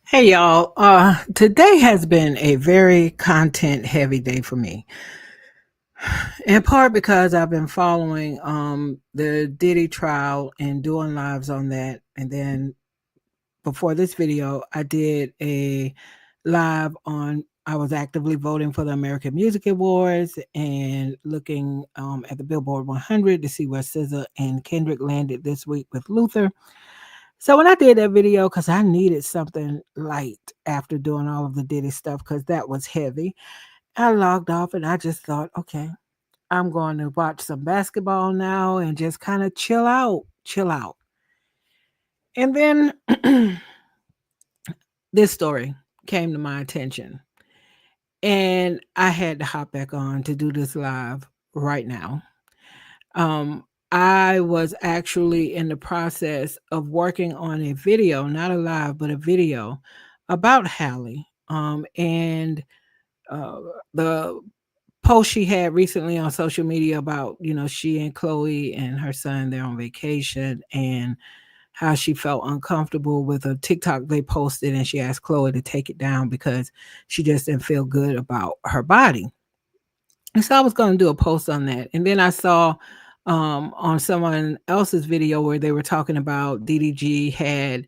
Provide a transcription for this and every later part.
Hey y'all, today has been a very content heavy day for me. In part because I've been following the Diddy trial and doing lives on that. And then before this video, I did a live on I was actively voting for the American Music Awards and looking at the Billboard 100 to see where SZA and Kendrick landed this week with Luther. So when I did that video, because I needed something light after doing all of the Diddy stuff, because that was heavy, I logged off and I just thought, okay, I'm going to watch some basketball now and just kind of chill out, chill out. And then this story came to my attention, and I had to hop back on to do this live right now. Um, I was actually in the process of working on a video, not a live, but a video about Halle. And uh, the post she had recently on social media about, she and Chloe and her son, they're on vacation, and how she felt uncomfortable with a TikTok they posted. And she asked Chloe to take it down because she just didn't feel good about her body. And so I was going to do a post on that. And then I saw on someone else's video where they were talking about DDG had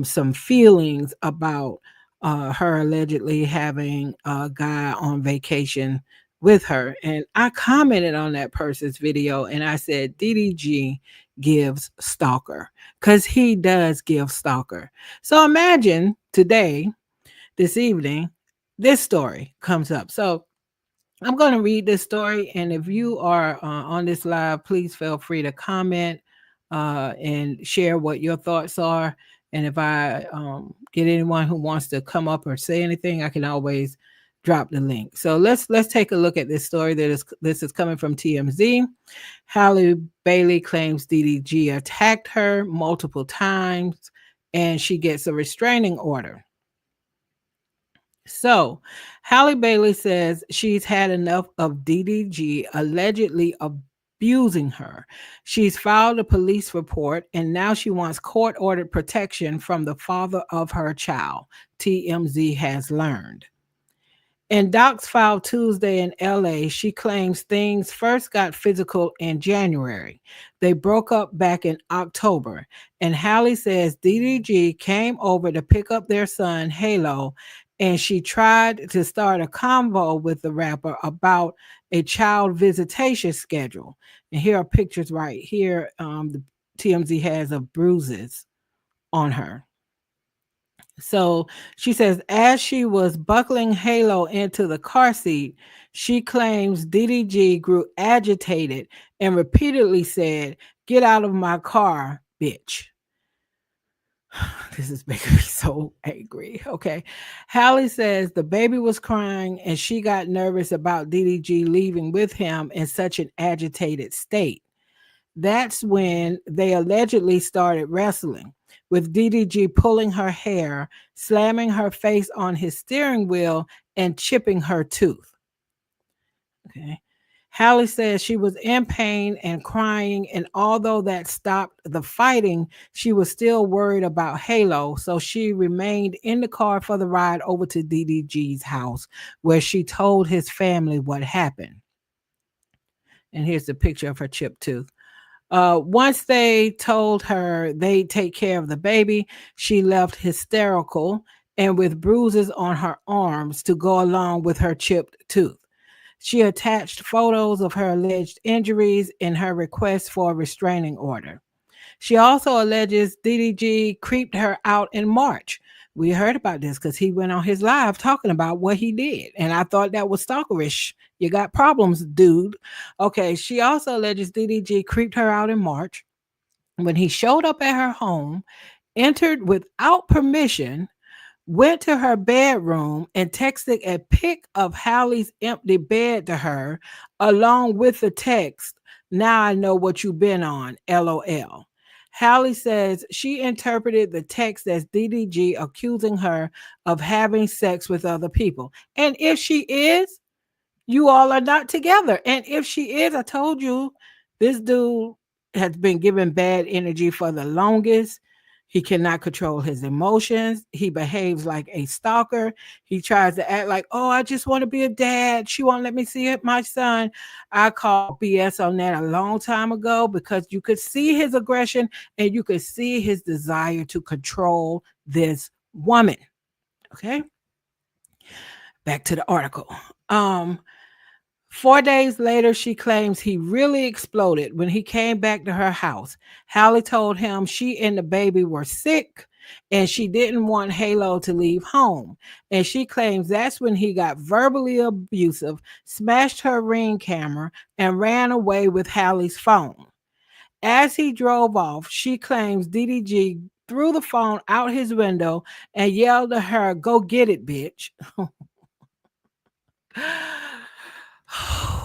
some feelings about her allegedly having a guy on vacation with her. And I commented on that person's video and I said, DDG gives stalker, because he does give stalker. So imagine today, this evening, this story comes up. So I'm going to read this story, and if you are on this live, please feel free to comment and share what your thoughts are. And if I get anyone who wants to come up or say anything, I can always drop the link. So let's take a look at this story. This is coming from TMZ. Halle Bailey claims DDG attacked her multiple times, and she gets a restraining order. So, Halle Bailey says she's had enough of DDG allegedly abusing her. She's filed a police report and now she wants court ordered protection from the father of her child, TMZ has learned. In docs filed Tuesday in LA, she claims things first got physical in January. They broke up back in October. And Halle says DDG came over to pick up their son, Halo, and she tried to start a convo with the rapper about a child visitation schedule. And here are pictures right here. The TMZ has of bruises on her. So she says, as she was buckling Halo into the car seat, she claims DDG grew agitated and repeatedly said, "Get out of my car, bitch." This is making me so angry. Okay. Halle says the baby was crying and she got nervous about DDG leaving with him in such an agitated state. That's when they allegedly started wrestling, with DDG pulling her hair, slamming her face on his steering wheel, and chipping her tooth. Okay. Halle says she was in pain and crying, and although that stopped the fighting, she was still worried about Halo, so she remained in the car for the ride over to DDG's house, where she told his family what happened. And here's the picture of her chipped tooth. Once they told her they'd take care of the baby, she left hysterical and with bruises on her arms to go along with her chipped tooth. She attached photos of her alleged injuries in her request for a restraining order. She also alleges DDG creeped her out in March. We heard about this because he went on his live talking about what he did. And I thought that was stalkerish. You got problems, dude. Okay. She also alleges DDG creeped her out in March when he showed up at her home, entered without permission, went to her bedroom, and texted a pic of Halle's empty bed to her, along with the text, "Now I know what you've been on, LOL." Halle says she interpreted the text as DDG accusing her of having sex with other people. And if she is, you all are not together. And if she is, I told you, this dude has been given bad energy for the longest. He cannot control his emotions. He behaves like a stalker. He tries to act like, oh, I just want to be a dad. She won't let me see it, my son. I called BS on that a long time ago because you could see his aggression and you could see his desire to control this woman. Okay. Back to the article. Um, 4 days later, she claims he really exploded when he came back to her house. Halle told him she and the baby were sick and she didn't want Halo to leave home. And she claims that's when he got verbally abusive, smashed her ring camera, and ran away with Halle's phone. As he drove off, she claims DDG threw the phone out his window and yelled at her, "Go get it, bitch."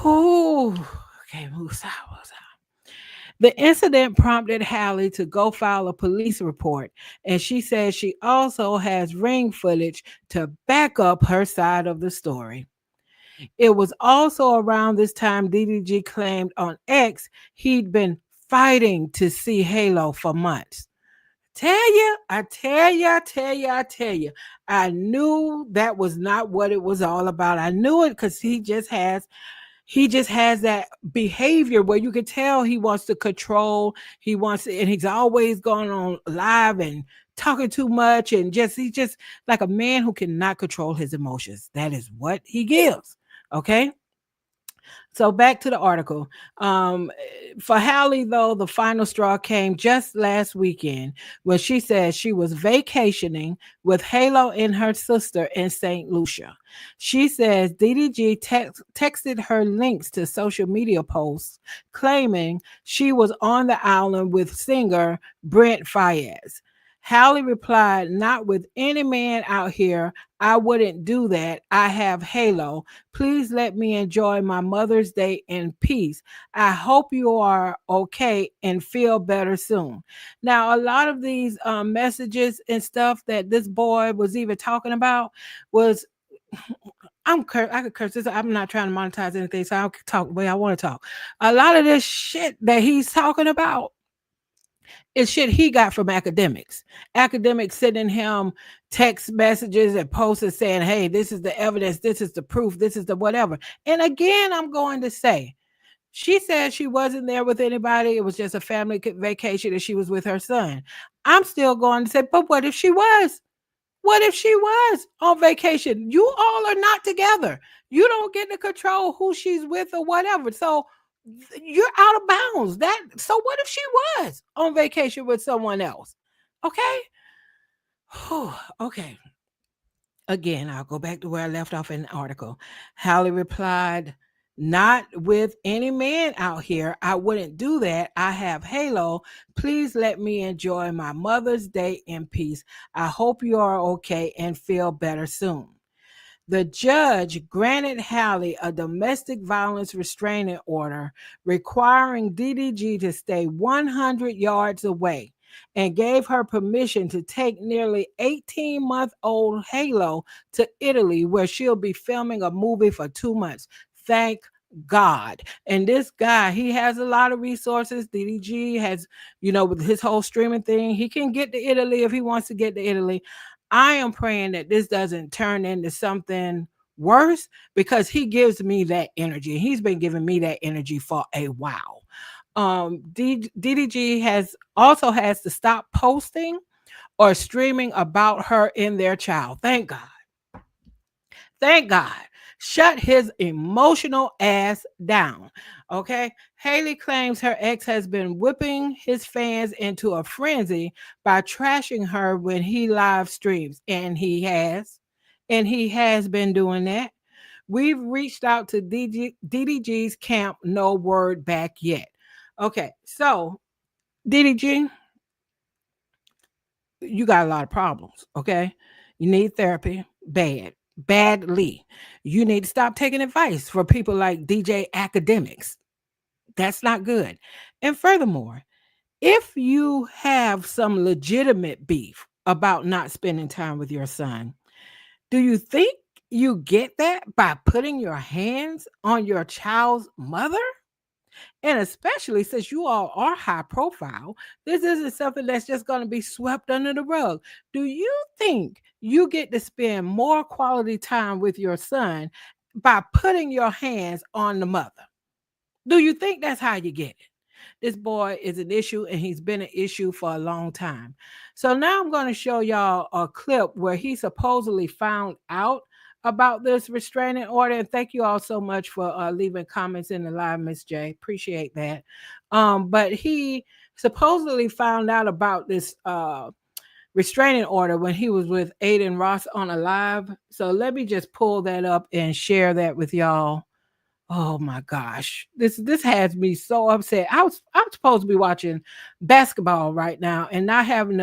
Ooh, okay, move side. The incident prompted Halle to go file a police report, and she says she also has ring footage to back up her side of the story. It was also around this time DDG claimed on X he'd been fighting to see Halo for months. I tell you, I knew that was not what it was all about. I knew it because he just has that behavior where you can tell he wants to control. He wants to, and he's always going on live and talking too much, and he's just like a man who cannot control his emotions. That is what he gives. Okay. So back to the article. For Halle, though, the final straw came just last weekend when she said she was vacationing with Halo and her sister in St. Lucia. She says DDG texted her links to social media posts claiming she was on the island with singer Brent Fayez. Halle replied, "Not with any man out here. I wouldn't do that. I have Halo. Please let me enjoy my Mother's Day in peace. I hope you are okay and feel better soon." Now, a lot of these messages and stuff that this boy was even talking about was, I could curse this. I'm not trying to monetize anything, so I'll talk the way I want to talk. A lot of this shit that he's talking about is shit he got from academics. Academics sending him text messages and posts saying, "Hey, this is the evidence, this is the proof, this is the whatever." And again, I'm going to say, she said she wasn't there with anybody. It was just a family vacation and she was with her son. I'm still going to say, but what if she was? What if she was on vacation? You all are not together. You don't get to control who she's with or whatever. So you're out of bounds. So what if she was on vacation with someone else? Okay. Okay. Again, I'll go back to where I left off in the article. Halle replied, "Not with any man out here. I wouldn't do that. I have Halo. Please let me enjoy my Mother's Day in peace. I hope you are okay and feel better soon." The judge granted Halle a domestic violence restraining order requiring DDG to stay 100 yards away and gave her permission to take nearly 18-month-old Halo to Italy, where she'll be filming a movie for 2 months. Thank God. And this guy, he has a lot of resources. DDG has, with his whole streaming thing, he can get to Italy if he wants to get to Italy. I am praying that this doesn't turn into something worse because he gives me that energy. He's been giving me that energy for a while. DDG has to stop posting or streaming about her and their child. Thank God. Thank God. Shut his emotional ass down. Okay. Halle claims her ex has been whipping his fans into a frenzy by trashing her when he live streams. And he has. And he has been doing that. We've reached out to DDG's camp, no word back yet. Okay. So, DDG, you got a lot of problems. Okay. You need therapy badly. You need to stop taking advice for people like DJ academics. That's not good. And furthermore, if you have some legitimate beef about not spending time with your son, do you think you get that by putting your hands on your child's mother? And especially since you all are high profile, this isn't something that's just going to be swept under the rug. Do you think you get to spend more quality time with your son by putting your hands on the mother? Do you think that's how you get it? This boy is an issue and he's been an issue for a long time. So now I'm going to show y'all a clip where he supposedly found out about this restraining order. And thank you all so much for leaving comments in the live, Miss J. Appreciate that. But he supposedly found out about this restraining order when he was with Aiden Ross on a live. So let me just pull that up and share that with y'all. Oh my gosh. This has me so upset. I'm supposed to be watching basketball right now and not having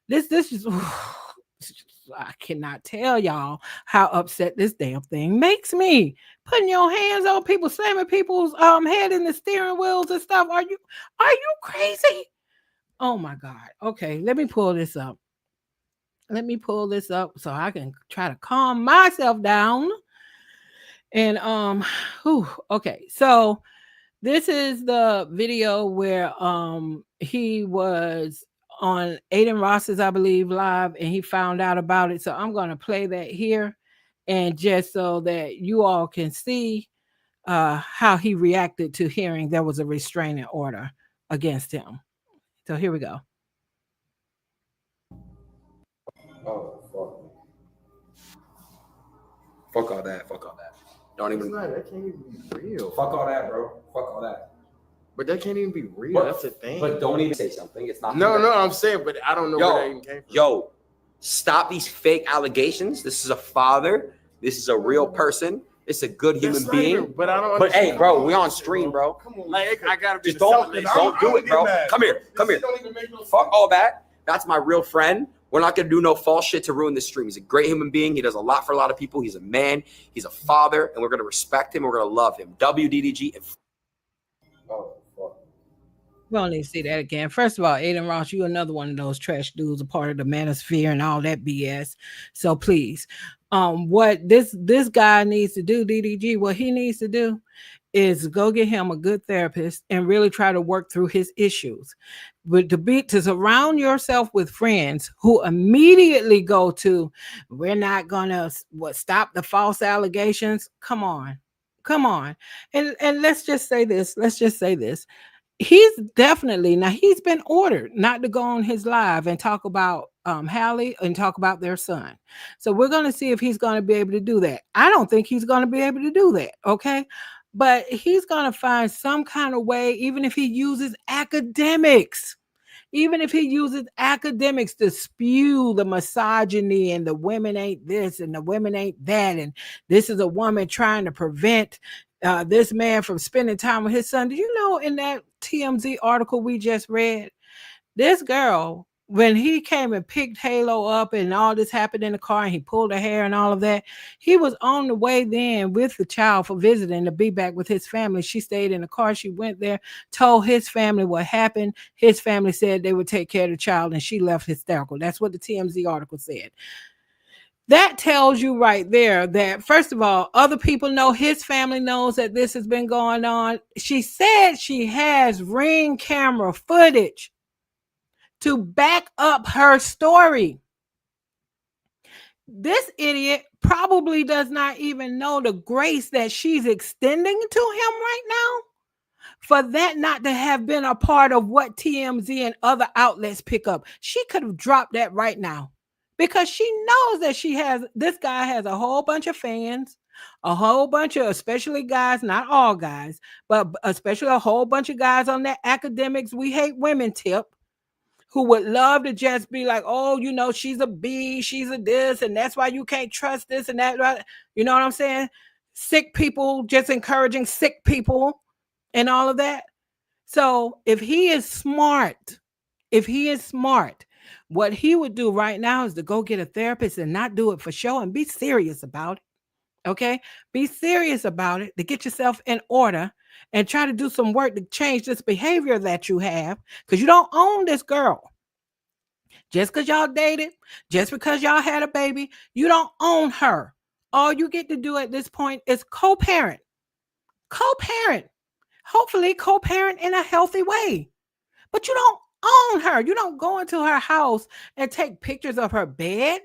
this is I cannot tell y'all how upset this damn thing makes me. Putting your hands on people, slamming people's head in the steering wheels and stuff. Are you crazy? Oh my God. Okay, let me pull this up. So I can try to calm myself down. And okay, so this is the video where he was on Aiden Ross's, I believe, live, and he found out about it. So I'm going to play that here, and just so that you all can see how he reacted to hearing there was a restraining order against him. So here we go. Oh, fuck all that. Don't even. That can't even be real. Fuck all that, bro. Fuck all that. But that can't even be real. That's the thing. But don't even say something. It's not. No, I'm saying, but I don't know where that even came from. Yo, stop these fake allegations. This is a father. This is a real person. It's a good human being. But I don't. But hey, bro, we on stream, bro. Come on, like I gotta be. Just don't do it, bro. Come here. Fuck all that. That's my real friend. We're not gonna do no false shit to ruin this stream. He's a great human being. He does a lot for a lot of people. He's a man. He's a father, and we're gonna respect him. We're gonna love him. WDDG. Oh, fuck. We don't need to see that again. First of all, Aiden Ross, you another one of those trash dudes, a part of the manosphere and all that BS. So please, what this guy needs to do, DDG, what he needs to do is go get him a good therapist and really try to work through his issues. But to surround yourself with friends who immediately go to, we're not gonna stop the false allegations. Come on. And let's just say this. He's definitely, now he's been ordered not to go on his live and talk about Halle and talk about their son. So we're going to see if he's going to be able to do that. I don't think he's going to be able to do that. Okay. But he's going to find some kind of way, even if he uses academics to spew the misogyny and the women ain't this and the women ain't that. And this is a woman trying to prevent this man from spending time with his son. Did you know in that TMZ article we just read, this girl, when he came and picked Halo up and all this happened in the car and he pulled her hair and all of that, he was on the way then with the child for visiting to be back with his family. She stayed in the car. She went there, told his family what happened. His family said they would take care of the child, and she left hysterical. That's what the TMZ article said. That tells you right there that, first of all, other people know, his family knows that this has been going on. She said she has Ring camera footage to back up her story. This idiot probably does not even know the grace that she's extending to him right now for that not to have been a part of what TMZ and other outlets pick up. She could have dropped that right now because she knows that this guy has a whole bunch of fans, a whole bunch of, especially guys, not all guys, but especially a whole bunch of guys on that academics, we hate women tip, who would love to just be like, oh, you know, she's a B, she's a this, and that's why you can't trust this and that. Right? You know what I'm saying? Sick people, just encouraging sick people and all of that. So if he is smart, what he would do right now is to go get a therapist and not do it for show and be serious about it. Okay? Be serious about it to get yourself in order and try to do some work to change this behavior that you have, because you don't own this girl. Just because y'all dated, just because y'all had a baby, you don't own her. All you get to do at this point is co-parent. hopefully co-parent in a healthy way. But you don't own her. You don't go into her house and take pictures of her bed,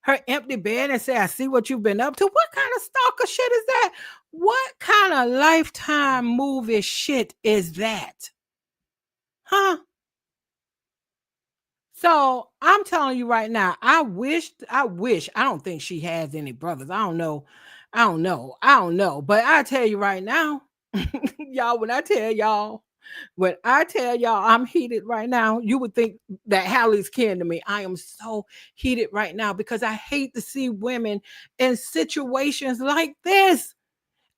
her empty bed, and say, I see what you've been up to. What kind of stalker shit is that? What kind of Lifetime movie shit is that? Huh? So I'm telling you right now, I wish, I don't think she has any brothers. I don't know. But I tell you right now, y'all, when I tell y'all I'm heated right now, you would think that Hallie's kin to me. I am so heated right now because I hate to see women in situations like this.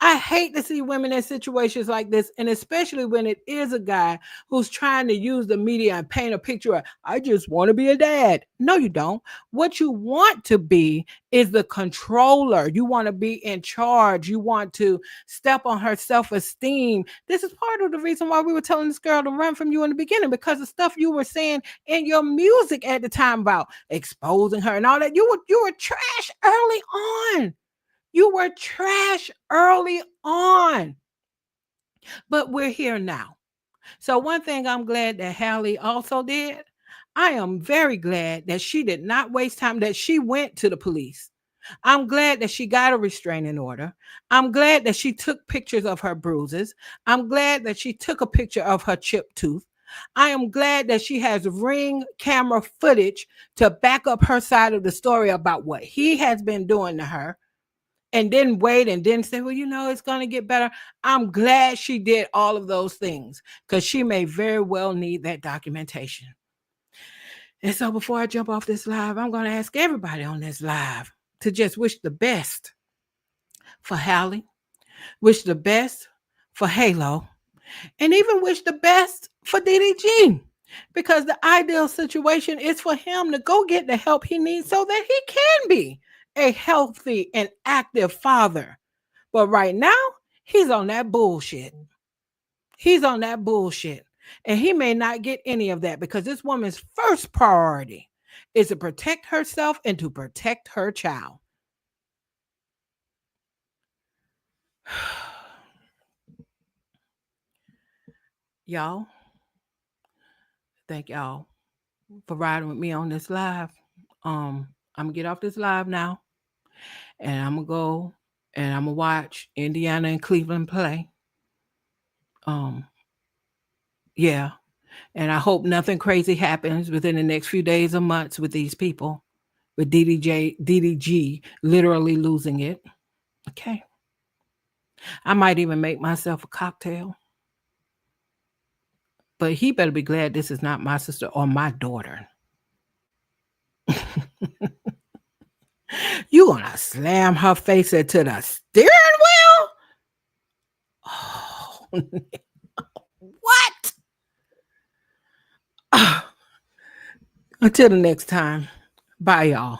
I hate to see women in situations like this, and especially when it is a guy who's trying to use the media and paint a picture of, I just want to be a dad. No, you don't. What you want to be is the controller. You want to be in charge. You want to step on her self-esteem. This is part of the reason why we were telling this girl to run from you in the beginning, because the stuff you were saying in your music at the time about exposing her and all that, you were trash early on. You were trash early on, but we're here now. So one thing I'm glad that Halle also did, I am very glad that she did not waste time, that she went to the police. I'm glad that she got a restraining order. I'm glad that she took pictures of her bruises. I'm glad that she took a picture of her chipped tooth. I am glad that she has Ring camera footage to back up her side of the story about what he has been doing to her. And then wait and then say, well, it's going to get better. I'm glad she did all of those things because she may very well need that documentation. And so before I jump off this live, I'm going to ask everybody on this live to just wish the best for Halle, wish the best for Halo, and even wish the best for DDG. Because the ideal situation is for him to go get the help he needs so that he can be a healthy and active father. But right now, he's on that bullshit. And he may not get any of that because this woman's first priority is to protect herself and to protect her child. Y'all, thank y'all for riding with me on this live. I'm gonna get off this live now, and I'm gonna go and I'm gonna watch Indiana and Cleveland play. Yeah, and I hope nothing crazy happens within the next few days or months with these people, with DDG literally losing it. Okay, I might even make myself a cocktail, but he better be glad this is not my sister or my daughter. You gonna slam her face into the steering wheel? Oh, what? Until the next time, bye, y'all.